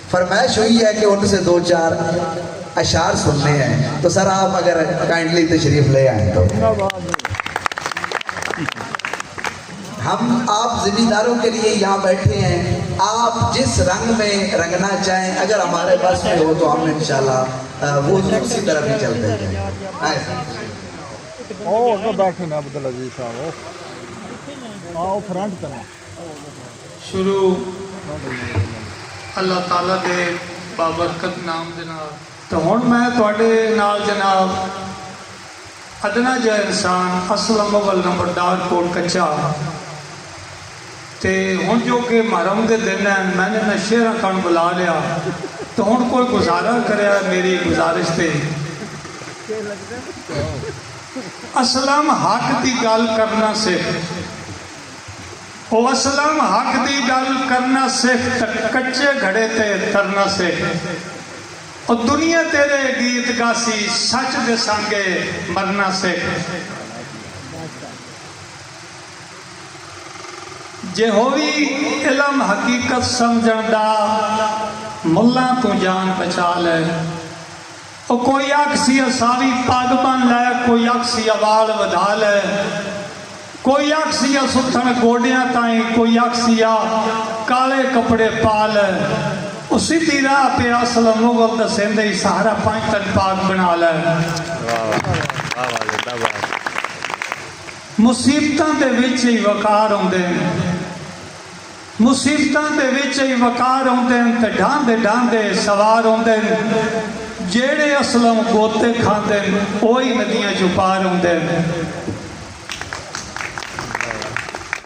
फरमाइश हुई है कि उनसे 2-4 अशार सुनने हैं, तो सर आप अगर काइंडली तशरीफ ले आए तो हम आप जिम्मेदारों के लिए यहाँ बैठे हैं। आप जिस रंग में रंगना चाहें, अगर हमारे पास में हो तो हम इंशाल्लाह वो उसी तरफ ही चलते हैं। शुरू अल्लाह ताला दे बाबरकत नाम दे नाल। तो हुण मैं तुहाडे नाल जनाब अदना जिहा इंसान असलम मुगल नंबरदार कोट कच्चा ते हुण जो कि मुहर्रम दे दिन हैं, मैंने ना शेरा कण बुला लिया, तो हुण कोई गुजारा करे मेरी गुजारिश ते असलम हक की गल करना सिख, वो असलम हक की गल करना सिख, कच्चे घड़े ते तरना सिख, और दुनिया तेरे गीत गासी सच दे संगे मरना सिख। जे होवी इलम हकीकत समझण दा मुल्ला तू जान बचा ले। और कोई आखसी असावी पग बन लै, कोई आखसी वाल वधा ले, कोई आखसिया सुथन गोडिया ताई, कोई आखसिया काले कपड़े पा ले, सीधी राह पे असलम मुगल दसेंदे ही सहारा 5 तन पाक बना ले। मुसीबतां दे विच ही वकार आउंदे ने, मुसीबतां दे विच ही वकार आउंदे ने, ते ढांदे ढांदे सवार आउंदे ने। जेड़े असलम गोते खांदे ने ओही नदियां चों पार आउंदे ने।